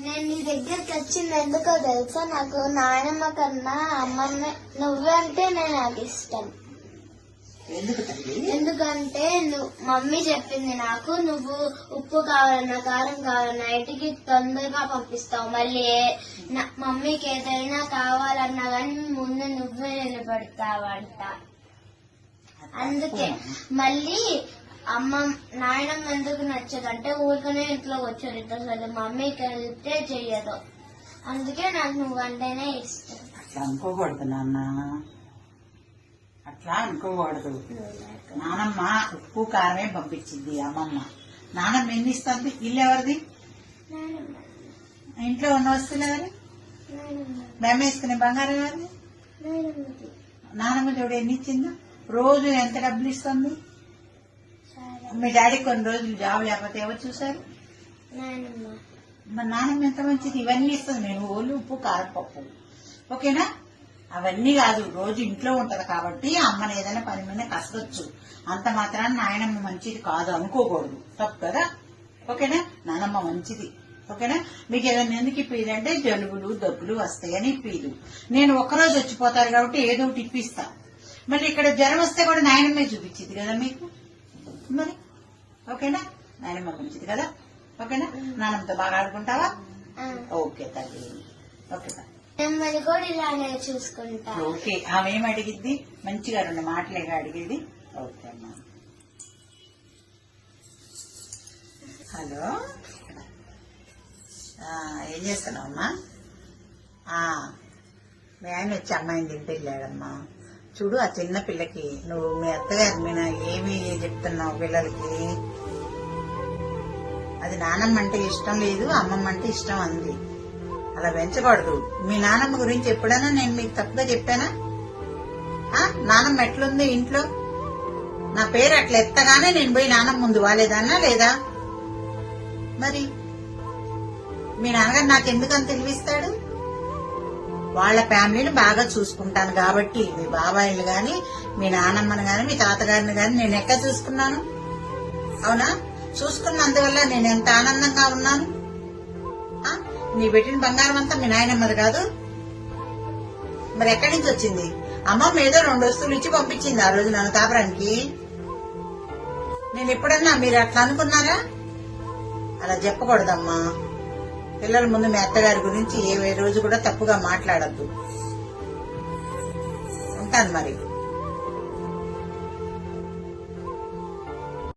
నేను నీ దగ్గరికి వచ్చింది ఎందుకో తెలుసా? నాకు నాయనమ్మ కన్నా అమ్మమ్మ నువ్వే అంటే నేను నాకు ఇష్టం. ఎందుకంటే మమ్మీ చెప్పింది నాకు, నువ్వు ఉప్పు కావాలన్నా కారం కావాలన్నా ఇంటికి తొందరగా పంపిస్తావు. మళ్ళీ మమ్మీకి ఏదైనా కావాలన్నా కానీ ముందు నువ్వే నిలబడతావంట. అందుకే మళ్ళీ నాయనమ్మ ఎందుకు నచ్చదంటే ఊరికనే ఇంట్లో వచ్చారు అసలు మమ్మీకి వెళ్తే చెయ్యదు. అందుకే నాకు నువ్వంటేనే ఇష్టం. అట్లా అనుకోకూడదు నాన్న, అట్లా అనుకోకూడదు. నానమ్మ ఉప్పు కారమే పంపించింది అమ్మమ్మ. నానమ్మ ఎన్ని ఇస్తుంది? ఇల్లు ఎవరిది? ఇంట్లో ఉన్న వస్తువులు ఎవరి? మేము వేసుకునే బంగారం ఎవరిది? నానమ్మ చూడు ఎన్ని ఇచ్చిందో. రోజు ఎంత డబ్బులు ఇస్తుంది? మీ డాడీ కొన్ని రోజులు జాబ్ లేకపోతే ఎవరు చూసారు? మరి నానమ్మ ఎంత మంచిది, ఇవన్నీ ఇస్తుంది. నేను ఓళ్ళు ఉప్పు కారం పప్పు, ఓకేనా? అవన్నీ కాదు, రోజు ఇంట్లో ఉంటది కాబట్టి అమ్మని ఏదైనా పని మీద కసరొచ్చు. అంత మాత్రాన నాయనమ్మ మంచిది కాదు అనుకోకూడదు, తప్పు కదా? ఓకేనా? నానమ్మ మంచిది, ఓకేనా? మీకు ఏదైనా ఎందుకు ఇప్పిది అంటే జలుబులు దగ్గులు వస్తాయని ఇప్పిదు. నేను ఒక్కరోజు వచ్చిపోతారు కాబట్టి ఏదో ఒకటి ఇప్పిస్తా. మళ్ళీ ఇక్కడ జ్వరం వస్తే కూడా నాయనమ్మే చూపించింది కదా మీకు. మరి ఓకేనా? నాయనమ్మ మంచిది కదా, ఓకేనా? నానమ్మతో బాగా ఆడుకుంటావా? ఓకే తల్లి, ఓకే చూసుకుంటా. ఓకే, ఆమె ఏం అడిగిద్ది? మంచిగా 2 మాటలేగా అడిగేది. ఓకే అమ్మా. హలో, ఏం చేస్తున్నావు అమ్మా? మీ ఆయన వచ్చి అమ్మాయిని తింటే వెళ్ళాడమ్మా. చూడు, ఆ చిన్న పిల్లకి నువ్వు మీ అత్తగారి మీద ఏమి చెప్తున్నావు పిల్లలకి? అది నానమ్మ అంటే ఇష్టం లేదు, అమ్మమ్మ అంటే ఇష్టం అంది. అలా పెంచకూడదు. మీ నానమ్మ గురించి ఎప్పుడైనా నేను మీకు తప్పుగా చెప్పానా? నానమ్మ ఎట్లుంది ఇంట్లో? నా పేరు అట్లా ఎత్తగానే నేను పోయి నానమ్మ ముందు వాలేదన్నా లేదా? మరి మీ నాన్నగారు నాకెందుకని తెలివిస్తాడు? వాళ్ళ ఫ్యామిలీని బాగా చూసుకుంటాను కాబట్టి. మీ బాబాయిలు గాని, మీ నానమ్మని గాని, మీ తాతగారిని గాని నేను ఎక్కడ చూసుకున్నాను? అవునా? చూసుకున్నందువల్ల నేను ఎంత ఆనందంగా ఉన్నాను. నీ పెట్టిన బంగారం అంతా మీ నాయనమ్మది కాదు? మరి ఎక్కడి నుంచి వచ్చింది? అమ్మమ్మ ఏదో 2 వస్తువులు ఇచ్చి పంపించింది ఆ రోజు నన్ను కాపురానికి. నేను ఎప్పుడన్నా మీరు అట్లా అనుకున్నారా? అలా చెప్పకూడదమ్మా. పిల్లల ముందు మీ అత్తగారి గురించి ఏ రోజు కూడా తప్పుగా మాట్లాడద్దు. ఉంటాను మరి.